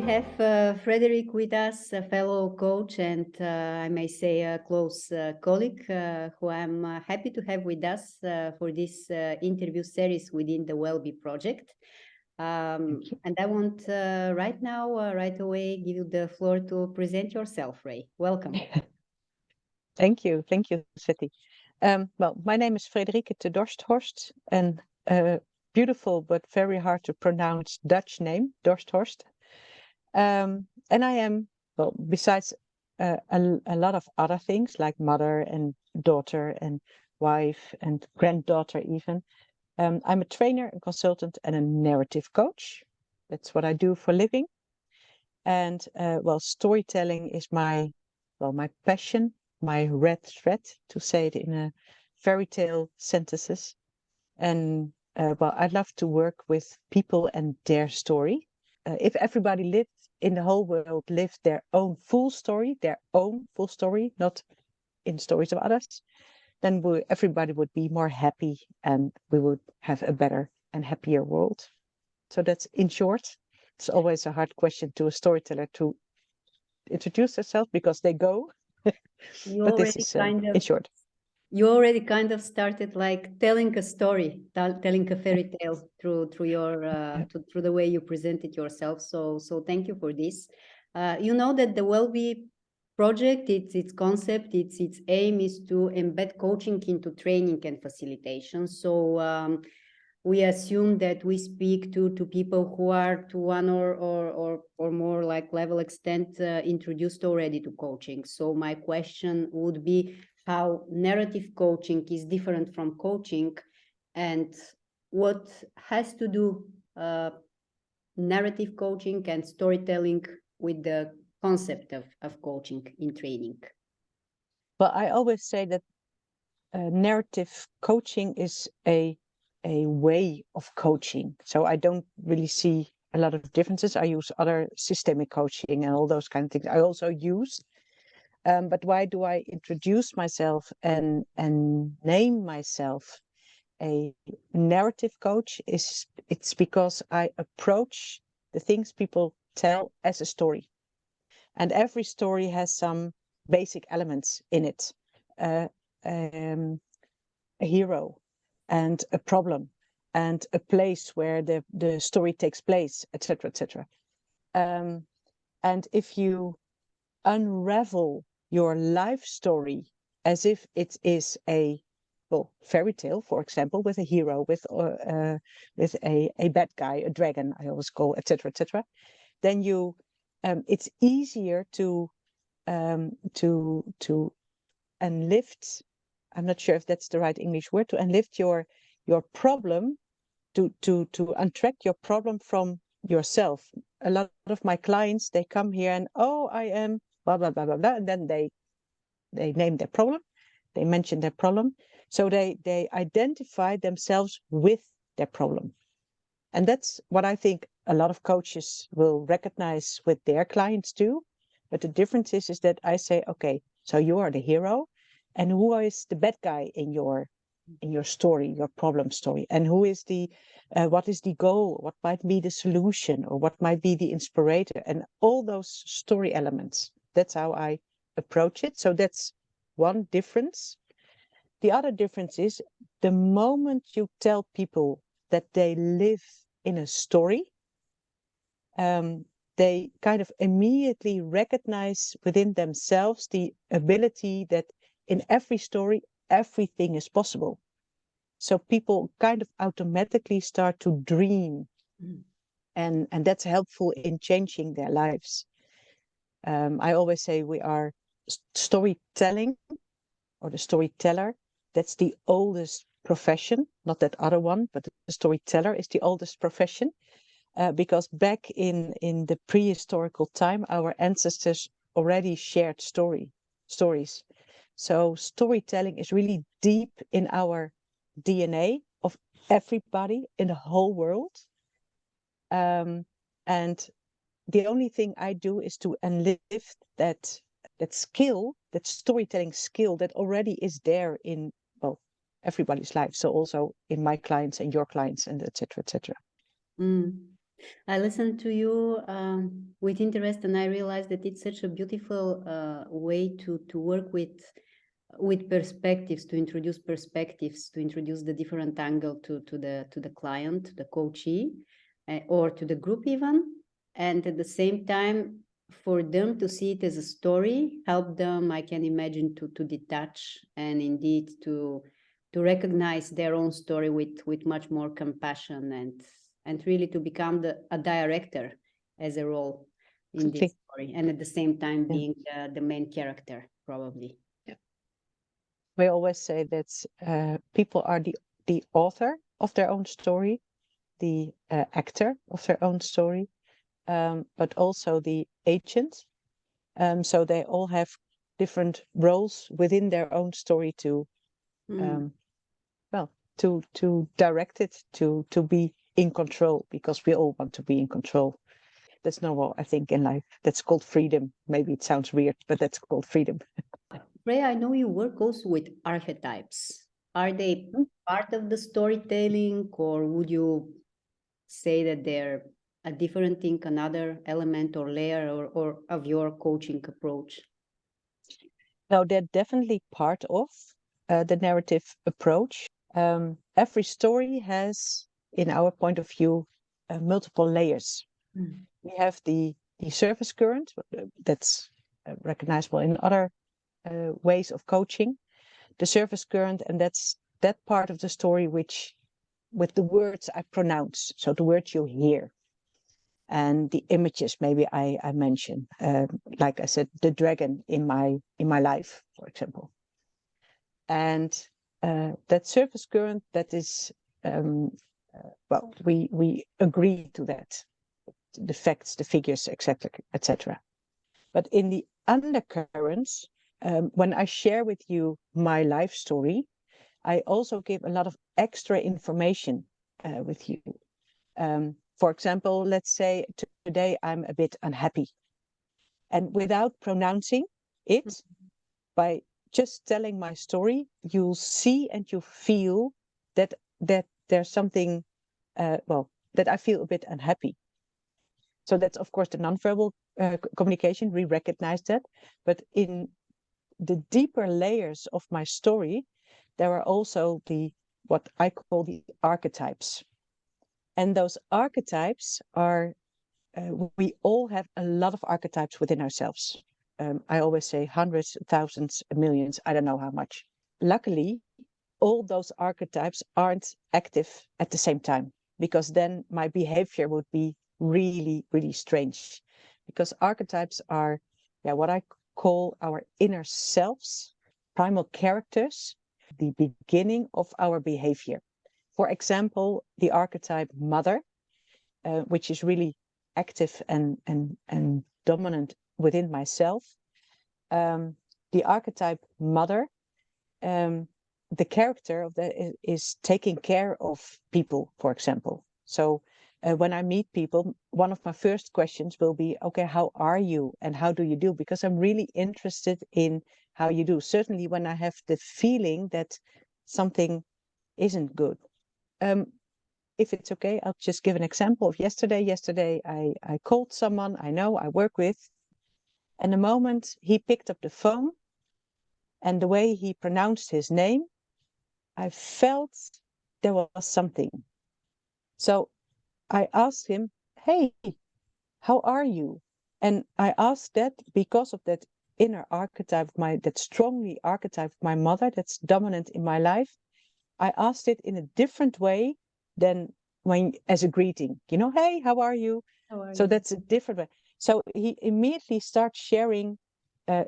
have Frédérique with us, a fellow coach and I may say a close colleague who I'm happy to have with us for this interview series within the WellBE project. And I want right now, right away, give you the floor to present yourself, Ray. Welcome. Thank you, Sveti. Well, my name is Frédérique de Dorsthorst, and beautiful but very hard to pronounce Dutch name, Dorsthorst. And I am, well, besides a lot of other things like mother and daughter and wife and granddaughter even, I'm a trainer, a consultant and a narrative coach. That's what I do for a living. And well, storytelling is my passion, my red thread, to say it in a fairy tale sentences. And well, I love to work with people and their story. If everybody lived in the whole world lived their own full story, not in stories of others, then everybody would be more happy and we would have a better and happier world. So that's in short. It's always a hard question to a storyteller to introduce herself because they go. But this is in short. You already kind of started like telling a story, telling a fairy tale through through the way you presented yourself. So thank you for this. You know that the WellBE project, its concept, its aim is to embed coaching into training and facilitation. So we assume that we speak to people who are to one or more like level extent introduced already to coaching. So my question would be how narrative coaching is different from coaching and what has to do narrative coaching and storytelling with the concept of coaching in training. Well, I always say that narrative coaching is a way of coaching. So I don't really see a lot of differences. I use other systemic coaching and all those kind of things. I also use, but why do I introduce myself and name myself a narrative coach? It's because I approach the things people tell as a story, and every story has some basic elements in it. A hero and a problem and a place where the story takes place, etc., etc. And if you unravel your life story as if it is a fairy tale, for example, with a hero, with a bad guy, a dragon, I always call, etc., etc., then you it's easier to enlift. I'm not sure if that's the right English word, to enlift your problem, to untrack your problem from yourself. A lot of my clients, they come here and I am blah blah blah blah blah, and then they name their problem, they mention their problem, so they identify themselves with their problem. And that's what I think a lot of coaches will recognize with their clients too. But the difference is that I say, okay, so you are the hero, and who is the bad guy in your story, your problem story, and who is what is the goal, what might be the solution, or what might be the inspirator, and all those story elements. That's how I approach it. So that's one difference. The other difference is the moment you tell people that they live in a story, they kind of immediately recognize within themselves the ability that in every story, everything is possible. So people kind of automatically start to dream, and that's helpful in changing their lives. I always say we are storytelling, or the storyteller. That's the oldest profession, not that other one, but the storyteller is the oldest profession. Because back in the prehistorical time, our ancestors already shared stories. So storytelling is really deep in our DNA of everybody in the whole world. And the only thing I do is to enlift that skill, that storytelling skill that already is there in everybody's life. So also in my clients and your clients, and etc., etc. I listened to you with interest, and I realized that it's such a beautiful way to work with perspectives, to introduce perspectives, to introduce the different angle to the client, the coachee, or to the group even, and at the same time for them to see it as a story, help them, I can imagine, to detach and indeed to recognize their own story with much more compassion and really to become a director as a role in this story, and at the same time being the main character, probably. We always say that people are the author of their own story, the actor of their own story, but also the agent. So they all have different roles within their own story to, well, to direct it, to be in control, because we all want to be in control. That's normal, I think, in life. That's called freedom. Maybe it sounds weird, but that's called freedom. Freya, I know you work also with archetypes. Are they part of the storytelling, or would you say that they're a different thing, another element or layer or of your coaching approach? No, they're definitely part of the narrative approach. Every story has, in our point of view, multiple layers. We have the surface current that's recognizable in other ways of coaching, the surface current, and that's that part of the story which, with the words I pronounce, so the words you hear, and the images maybe I mention, like I said, the dragon in my life, for example, and that surface current, that is well, we agree to that, the facts, the figures, etc., etc. But in the undercurrents, when I share with you my life story, I also give a lot of extra information with you. For example, let's say today I'm a bit unhappy, and without pronouncing it, by just telling my story, you'll see and you feel that there's something, well, that I feel a bit unhappy. So that's, of course, the nonverbal communication. We recognize that. But in the deeper layers of my story, there are also what I call the archetypes. And those archetypes are, we all have a lot of archetypes within ourselves. I always say hundreds, thousands, millions, I don't know how much. Luckily, all those archetypes aren't active at the same time, because then my behavior would be really, really strange. Because archetypes are what I call our inner selves, primal characters, the beginning of our behavior. For example, the archetype mother, which is really active and dominant within myself. The archetype mother, the character of that is taking care of people, for example. So when I meet people, one of my first questions will be, okay, how are you and how do you do? Because I'm really interested in how you do. Certainly when I have the feeling that something isn't good. If it's okay, I'll just give an example of yesterday. Yesterday, I called someone I know, I work with, and the moment he picked up the phone and the way he pronounced his name, I felt there was something. So I asked him, hey, how are you? And I asked that because of that inner archetype, that strongly archetype of my mother that's dominant in my life. I asked it in a different way than as a greeting, hey, how are you? So that's a different way. So he immediately starts sharing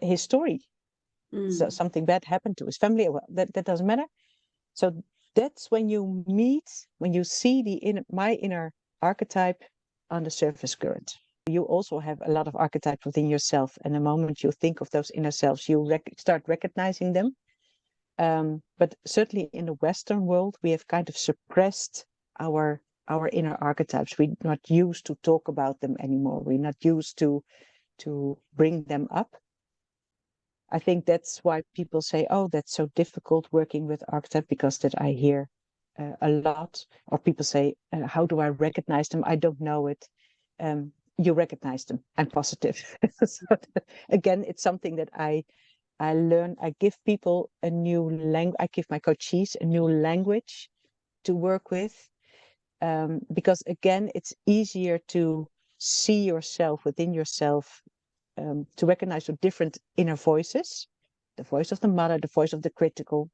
his story. So something bad happened to his family. Well, that doesn't matter. So that's when you see my inner archetype on the surface current. You also have a lot of archetypes within yourself, and the moment you think of those inner selves, you start recognizing them. But certainly in the Western world, we have kind of suppressed our inner archetypes. We're not used to talk about them anymore. We're not used to bring them up. I think that's why people say, oh, that's so difficult working with archetype, because that I hear a lot, or people say, how do I recognize them? I don't know it. You recognize them. I'm positive. So again, it's something that I learn. I give people a new language. I give my coachees a new language to work with, because again, it's easier to see yourself within yourself, to recognize your different inner voices, the voice of the mother, the voice of the critical.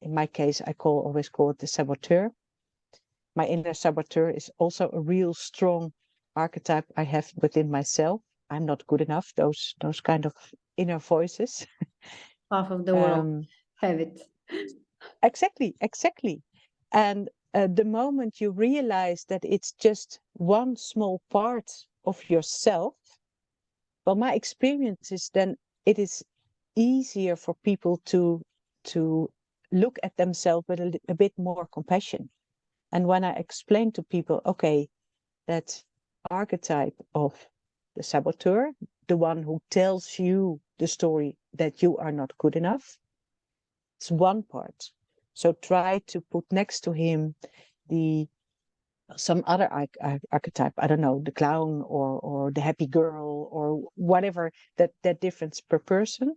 In my case, I always call it the saboteur. My inner saboteur is also a real strong archetype I have within myself. I'm not good enough, those kind of inner voices. Half of the world have it. Exactly. And the moment you realize that it's just one small part of yourself, well, my experience is then it is easier for people to look at themselves with a bit more compassion. And when I explain to people, okay, that archetype of the saboteur, the one who tells you the story that you are not good enough, it's one part. So try to put next to him some other archetype. I don't know, the clown or the happy girl or whatever that difference per person.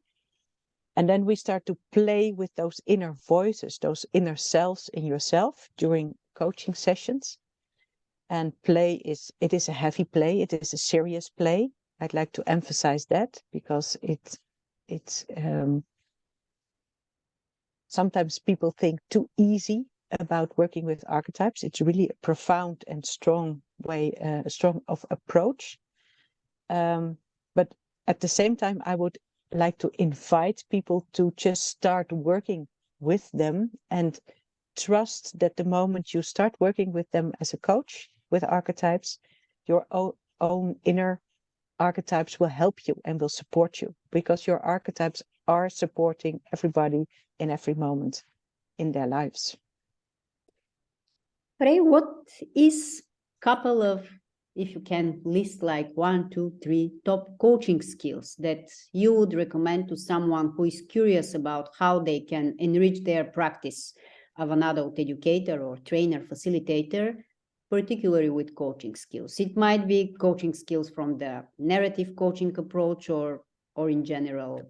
And then we start to play with those inner voices, those inner selves in yourself during coaching sessions. And it is a heavy play. It is a serious play. I'd like to emphasize that because it's sometimes people think too easy about working with archetypes. It's really a profound and strong way, a strong of approach. But at the same time, I would like to invite people to just start working with them and trust that the moment you start working with them as a coach with archetypes, your own inner archetypes will help you and will support you, because your archetypes are supporting everybody in every moment in their lives. Frey, what is couple of, if you can list like 1, 2, 3 top coaching skills that you would recommend to someone who is curious about how they can enrich their practice of an adult educator or trainer, facilitator, particularly with coaching skills? It might be coaching skills from the narrative coaching approach or in general.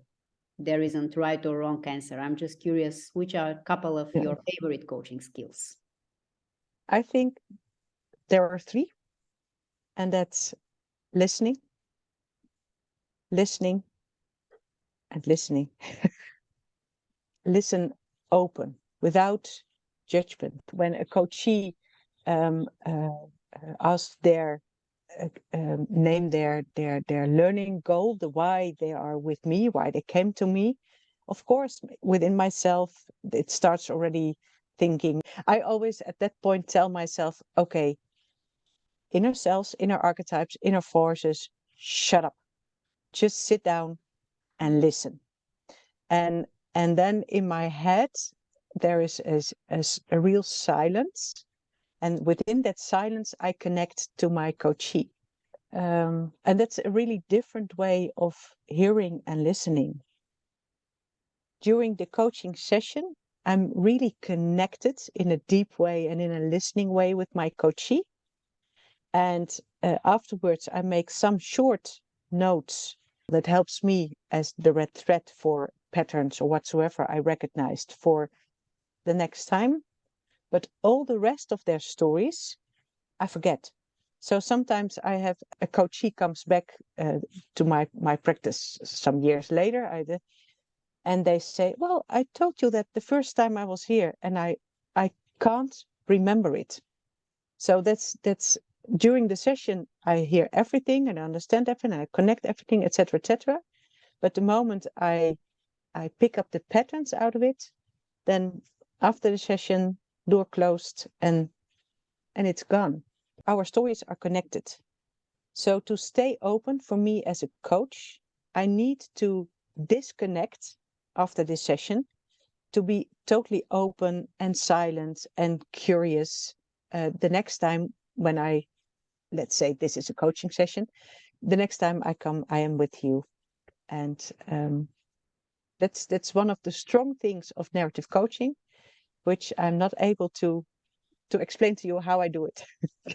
There isn't right or wrong answer. I'm just curious, which are a couple of your favorite coaching skills? I think there are 3, and that's listening, and listening. Listen open, without judgment. When a coachee asks their name their learning goal, the why they are with me, why they came to me, of course, within myself, it starts already thinking. I always at that point tell myself, okay, inner selves, inner archetypes, inner forces, shut up. Just sit down and listen. And then in my head, there is a real silence. And within that silence, I connect to my coachee. And that's a really different way of hearing and listening. During the coaching session, I'm really connected in a deep way and in a listening way with my coachee. And afterwards, I make some short notes that helps me as the red thread for patterns or whatsoever I recognized for the next time. But all the rest of their stories, I forget. So sometimes I have a coachee comes back to my practice some years later, and they say, well, I told you that the first time I was here, and I can't remember it. So that's during the session, I hear everything and I understand everything, and I connect everything, etc., etc. But the moment I pick up the patterns out of it, then after the session, door closed and it's gone. Our stories are connected. So to stay open for me as a coach, I need to disconnect after this session to be totally open and silent and curious the next time when let's say this is a coaching session, the next time I come, I am with you. And that's one of the strong things of narrative coaching, which I'm not able to to explain to you how I do it.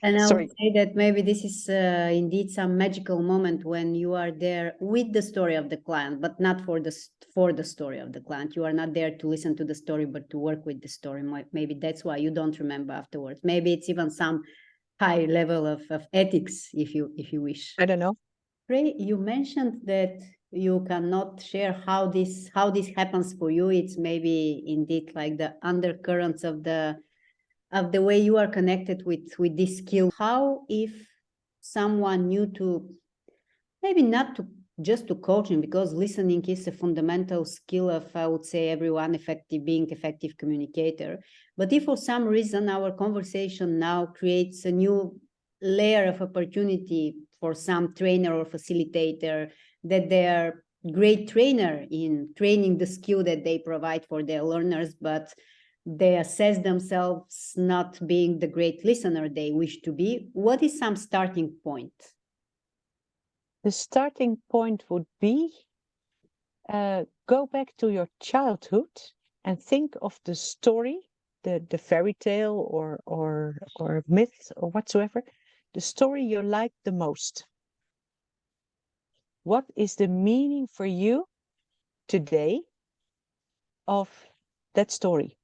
And I Sorry. would say that maybe this is indeed some magical moment when you are there with the story of the client, but not for the story of the client. You are not there to listen to the story, but to work with the story. Maybe that's why you don't remember afterwards. Maybe it's even some high level of ethics, if you wish. I don't know. Ray, you mentioned that you cannot share how this happens for you. It's maybe indeed like the undercurrents of the way you are connected with this skill. How if someone new to, maybe not to just to coaching, because listening is a fundamental skill of, I would say, everyone being effective communicator. But if for some reason our conversation now creates a new layer of opportunity for some trainer or facilitator, that they are great trainer in training the skill that they provide for their learners, but they assess themselves not being the great listener they wish to be, what is some starting point? The starting point would be go back to your childhood and think of the story, the fairy tale or myth or whatsoever, the story you like the most. What is the meaning for you today of that story?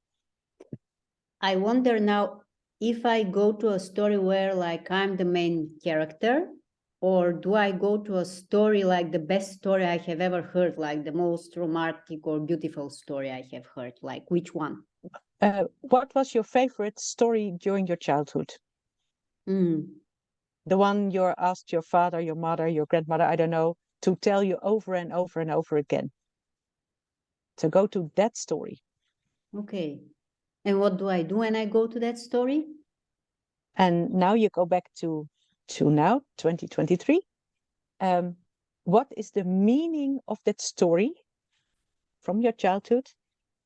I wonder now if I go to a story where like I'm the main character, or do I go to a story like the best story I have ever heard, like the most romantic or beautiful story I have heard? Like which one? What was your favorite story during your childhood? The one you asked your father, your mother, your grandmother, I don't know, to tell you over and over and over again. So go to that story. Okay. And what do I do when I go to that story? And now you go back to now, 2023. What is the meaning of that story from your childhood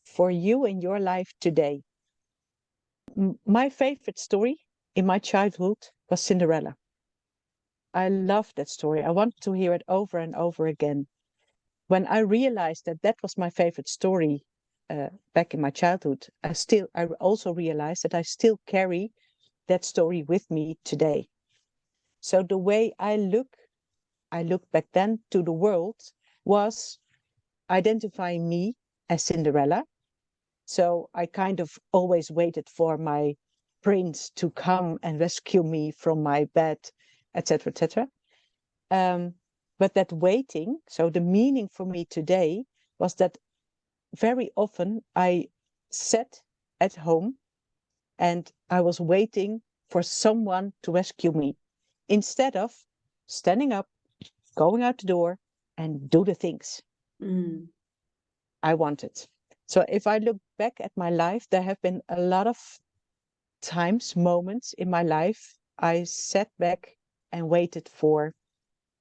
for you in your life today? My favorite story in my childhood was Cinderella. I love that story. I want to hear it over and over again. When I realized that that was my favorite story back in my childhood, I also realized that I still carry that story with me today. So the way I looked back then to the world was identifying me as Cinderella. So I kind of always waited for my prince to come and rescue me from my bed, etc., etc. But that waiting, so the meaning for me today was that very often I sat at home and I was waiting for someone to rescue me instead of standing up, going out the door and do the things I wanted. So if I look back at my life, there have been a lot of times, moments in my life, I sat back and waited for,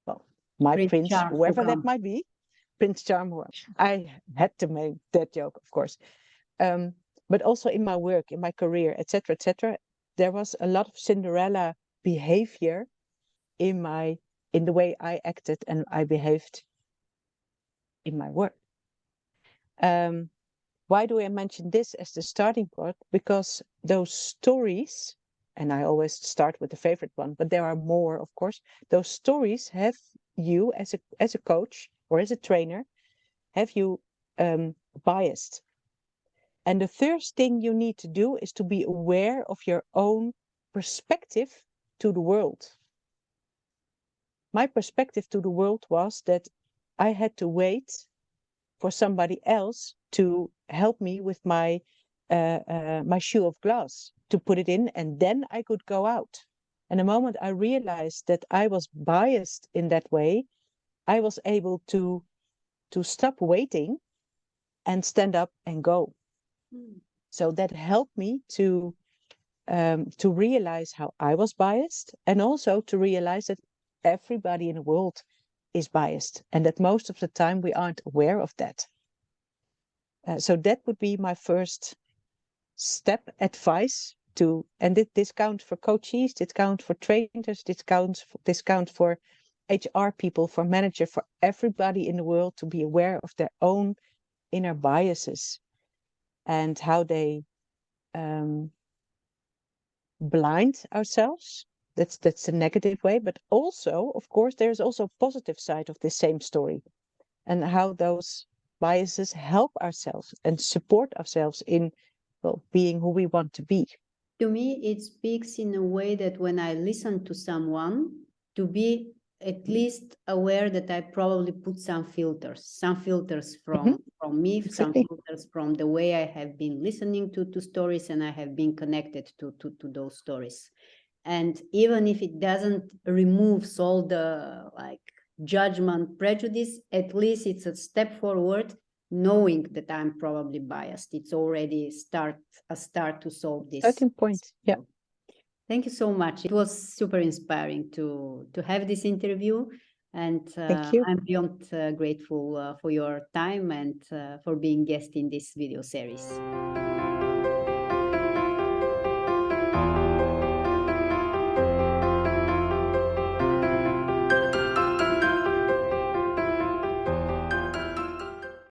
well, my prince, whoever that might be, Prince Charm. I had to make that joke, of course. But also in my work, in my career, etc., etc., there was a lot of Cinderella behavior in the way I acted and I behaved in my work. Why do I mention this as the starting point? Because those stories, and I always start with the favorite one, but there are more, of course. Those stories have you as a coach or as a trainer, have you biased. And the first thing you need to do is to be aware of your own perspective to the world. My perspective to the world was that I had to wait for somebody else to help me with my shoe of glass, to put it in, and then I could go out. And the moment I realized that I was biased in that way, I was able to stop waiting and stand up and go. So that helped me to realize how I was biased, and also to realize that everybody in the world is biased, and that most of the time we aren't aware of that. So that would be my first step advice to, and this counts for coaches, this counts for trainers, this counts for HR people, for manager, for everybody in the world, to be aware of their own inner biases and how they blind ourselves. That's the negative way, but also, of course, there's also a positive side of the same story, and how those biases help ourselves and support ourselves in, well, being who we want to be. To me, it speaks in a way that when I listen to someone, to be at least aware that I probably put some filters from me, Exactly. some filters from the way I have been listening to stories, and I have been connected to those stories. And even if it doesn't remove all the like judgment, prejudice, at least it's a step forward, knowing that I'm probably biased. It's already a start to solve this. Starting point. Yeah. Thank you so much. It was super inspiring to have this interview, and Thank you. I'm beyond grateful for your time and for being guest in this video series.